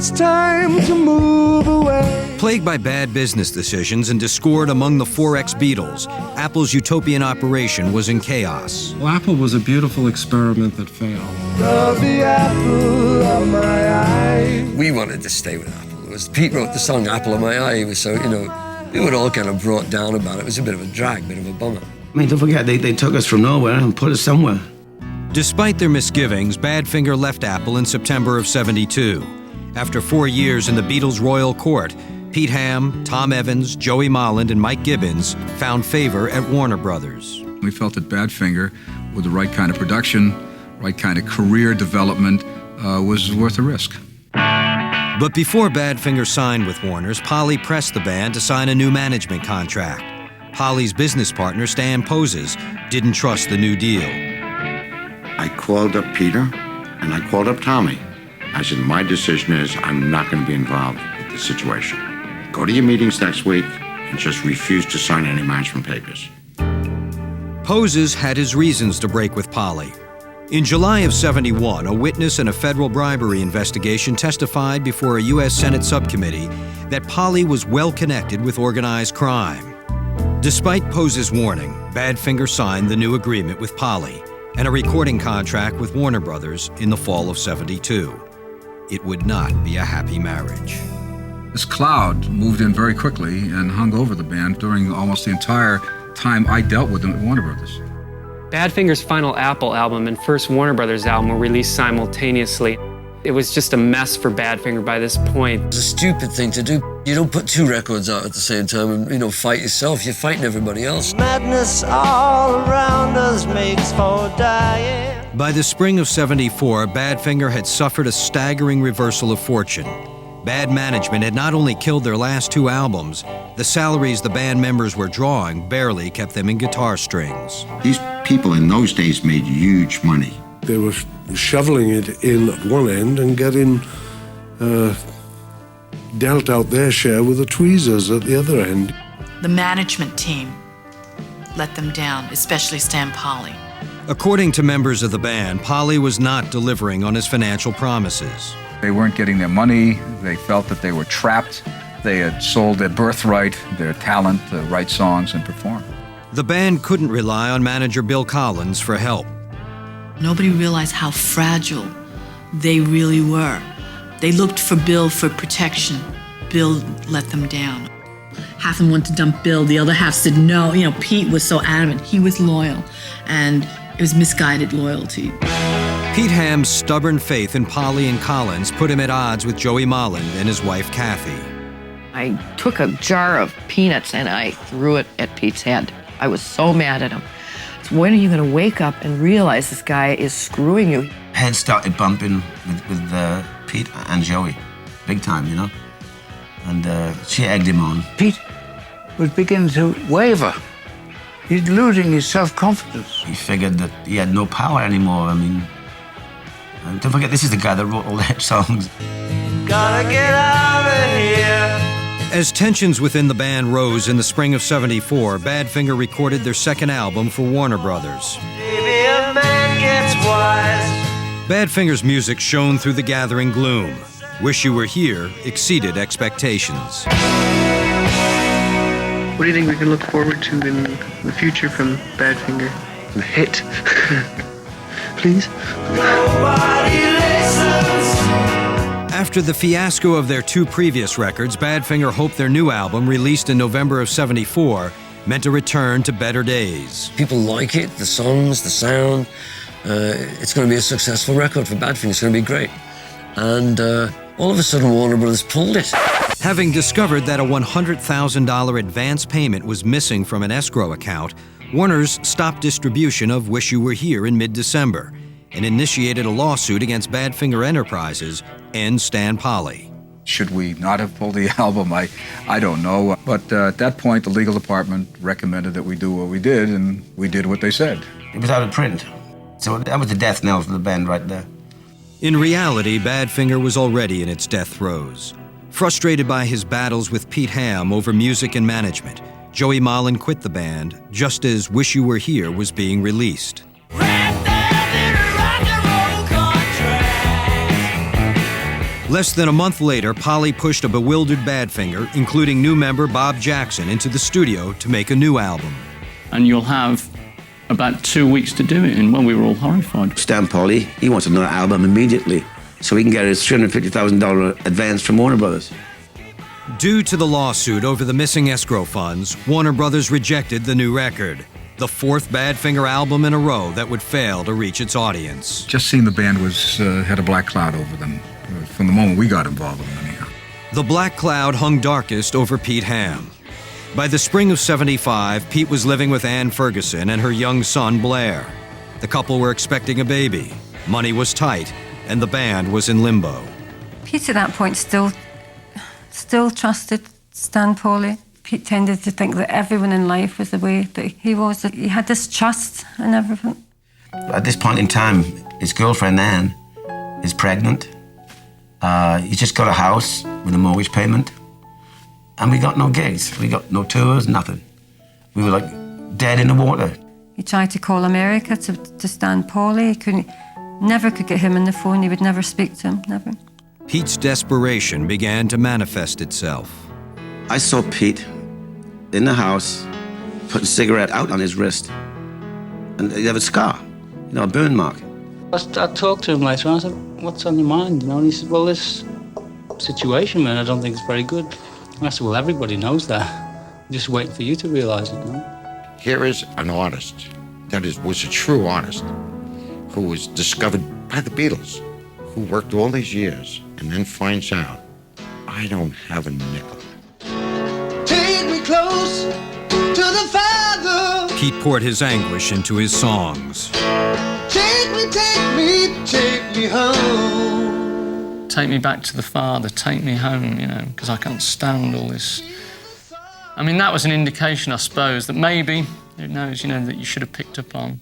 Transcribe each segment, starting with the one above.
it's time to move away. Plagued by bad business decisions and discord among the 4X Beatles, Apple's utopian operation was in chaos. Well, Apple was a beautiful experiment that failed. Of the apple of my eye. We wanted to stay with Apple. Pete wrote the song Apple of My Eye, so, we were all kind of brought down about it. It was a bit of a drag, bit of a bummer. I mean, don't forget, they took us from nowhere and put us somewhere. Despite their misgivings, Badfinger left Apple in September of '72. After 4 years in the Beatles' royal court, Pete Ham, Tom Evans, Joey Molland, and Mike Gibbons found favor at Warner Brothers. We felt that Badfinger, with the right kind of production, right kind of career development, was worth the risk. But before Badfinger signed with Warner's, Polley pressed the band to sign a new management contract. Polley's business partner, Stan Poses, didn't trust the new deal. I called up Peter and I called up Tommy. I said, my decision is I'm not going to be involved with this situation. Go to your meetings next week and just refuse to sign any management papers. Poses had his reasons to break with Polley. In July of '71, a witness in a federal bribery investigation testified before a U.S. Senate subcommittee that Polley was well connected with organized crime. Despite Poses' warning, Badfinger signed the new agreement with Polley and a recording contract with Warner Brothers in the fall of '72. It would not be a happy marriage. This cloud moved in very quickly and hung over the band during almost the entire time I dealt with them at Warner Brothers. Badfinger's final Apple album and first Warner Brothers album were released simultaneously. It was just a mess for Badfinger by this point. It's a stupid thing to do. You don't put 2 records out at the same time and, fight yourself. You're fighting everybody else. Madness all around us makes for dying. By the spring of '74, Badfinger had suffered a staggering reversal of fortune. Bad management had not only killed their last 2 albums, the salaries the band members were drawing barely kept them in guitar strings. These people in those days made huge money. They were shoveling it in at one end and getting dealt out their share with the tweezers at the other end. The management team let them down, especially Stan Polley. According to members of the band, Polley was not delivering on his financial promises. They weren't getting their money. They felt that they were trapped. They had sold their birthright, their talent to write songs and perform. The band couldn't rely on manager Bill Collins for help. Nobody realized how fragile they really were. They looked for Bill for protection. Bill let them down. Half of them wanted to dump Bill, the other half said no. Pete was so adamant. He was loyal, and it was misguided loyalty. Pete Ham's stubborn faith in Polley and Collins put him at odds with Joey Molland and his wife, Kathie. I took a jar of peanuts and I threw it at Pete's head. I was so mad at him. So when are you going to wake up and realize this guy is screwing you? Head started bumping with Pete and Joey, big time, And she egged him on. Pete was beginning to waver. He's losing his self-confidence. He figured that he had no power anymore. And don't forget, this is the guy that wrote all the hit songs. Gotta get out of here. As tensions within the band rose in the spring of '74, Badfinger recorded their second album for Warner Brothers. Maybe a man gets wise. Badfinger's music shone through the gathering gloom. Wish You Were Here exceeded expectations. What do you think we can look forward to in the future from Badfinger? A hit. Please? Nobody listens. After the fiasco of their 2 previous records, Badfinger hoped their new album, released in November of '74, meant a return to better days. People like it, the songs, the sound. It's going to be a successful record for Badfinger. It's going to be great. And all of a sudden, Warner Brothers pulled it. Having discovered that a $100,000 advance payment was missing from an escrow account, Warner's stopped distribution of Wish You Were Here in mid-December and initiated a lawsuit against Badfinger Enterprises and Stan Polley. Should we not have pulled the album? I don't know. But at that point, the legal department recommended that we do what we did, and we did what they said. It was out of print. So that was the death knell for the band right there. In reality, Badfinger was already in its death throes. Frustrated by his battles with Pete Ham over music and management, Joey Molland quit the band just as Wish You Were Here was being released. Less than a month later, Polley pushed a bewildered Badfinger, including new member Bob Jackson, into the studio to make a new album. And you'll have about 2 weeks to do it, and well, we were all horrified. Stan Polley, he wants another album immediately, so he can get his $350,000 advance from Warner Brothers. Due to the lawsuit over the missing escrow funds, Warner Brothers rejected the new record, the fourth Badfinger album in a row that would fail to reach its audience. Just seeing the band had a black cloud over them from the moment we got involved with them, anyhow. The black cloud hung darkest over Pete Ham. By the spring of '75, Pete was living with Ann Ferguson and her young son, Blair. The couple were expecting a baby. Money was tight, and the band was in limbo. Pete at that point still trusted Stan Polley. Pete tended to think that everyone in life was the way that he was. That he had this trust and everything. At this point in time, his girlfriend Ann is pregnant. He just got a house with a mortgage payment. And we got no gigs. We got no tours, nothing. We were like dead in the water. He tried to call America to Stan Polley. He never could get him on the phone. He would never speak to him, never. Pete's desperation began to manifest itself. I saw Pete in the house, putting a cigarette out on his wrist. And he had a scar, a burn mark. I talked to him later and I said, what's on your mind? And he said, well, this situation, man, I don't think it's very good. And I said, well, everybody knows that. Just wait for you to realise it, Here is an artist that was a true artist who was discovered by the Beatles, who worked all these years and then finds out, I don't have a nickel. Take me close to the Father. Pete poured his anguish into his songs. Take me home. Take me back to the Father, take me home, because I can't stand all this. I mean, that was an indication, I suppose, that maybe, who knows, that you should have picked up on.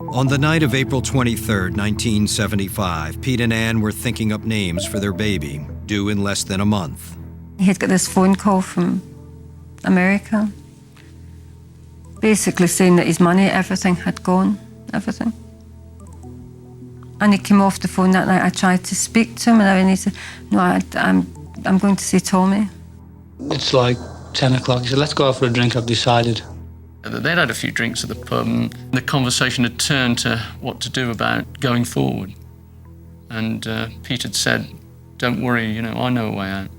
On the night of April 23rd, 1975, Pete and Ann were thinking up names for their baby, due in less than a month. He had got this phone call from America, basically saying that his money, everything had gone, everything. And he came off the phone that night. I tried to speak to him, and he said, no, I'm going to see Tommy. It's like 10 o'clock. He said, let's go out for a drink, I've decided. They'd had a few drinks at the pub, and the conversation had turned to what to do about going forward. And Pete had said, don't worry, I know a way out.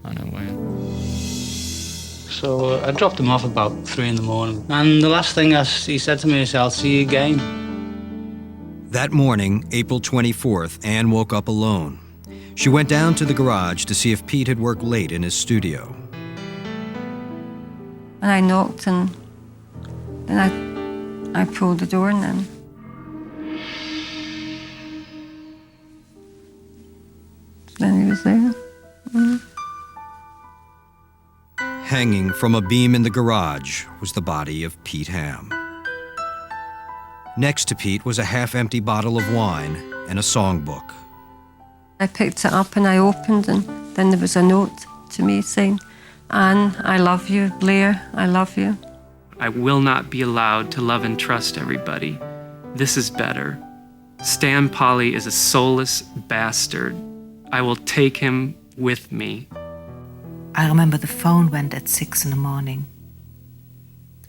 I know a way out. So I dropped him off about 3 in the morning. And the last thing he said to me is, I'll see you again. That morning, April 24th, Ann woke up alone. She went down to the garage to see if Pete had worked late in his studio. And I knocked, and then I pulled the door, and then he was there. Mm-hmm. Hanging from a beam in the garage was the body of Pete Ham. Next to Pete was a half-empty bottle of wine and a songbook. I picked it up and I opened, and then there was a note to me saying, Anne, I love you. Blair, I love you. I will not be allowed to love and trust everybody. This is better. Stan Polley is a soulless bastard. I will take him with me. I remember the phone went at 6 in the morning,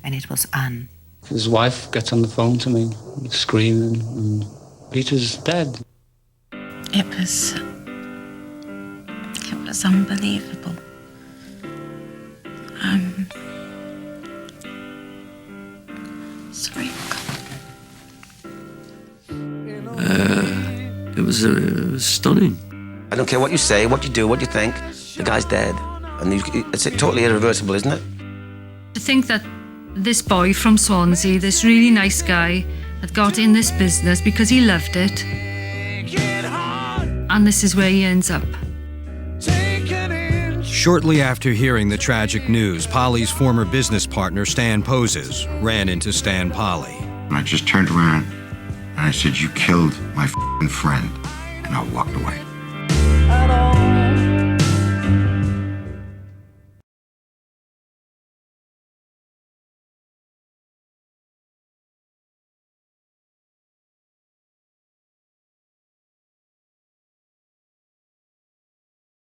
and it was Anne. His wife gets on the phone to me, screaming, and Peter's dead. It was unbelievable. Sorry. It was stunning. I don't care what you say, what you do, what you think. The guy's dead. And it's totally irreversible, isn't it? To think that this boy from Swansea, this really nice guy, had got in this business because he loved it. And this is where he ends up. Shortly after hearing the tragic news, Polley's former business partner, Stan Poses, ran into Stan Polley. I just turned around and I said, you killed my friend. And I walked away.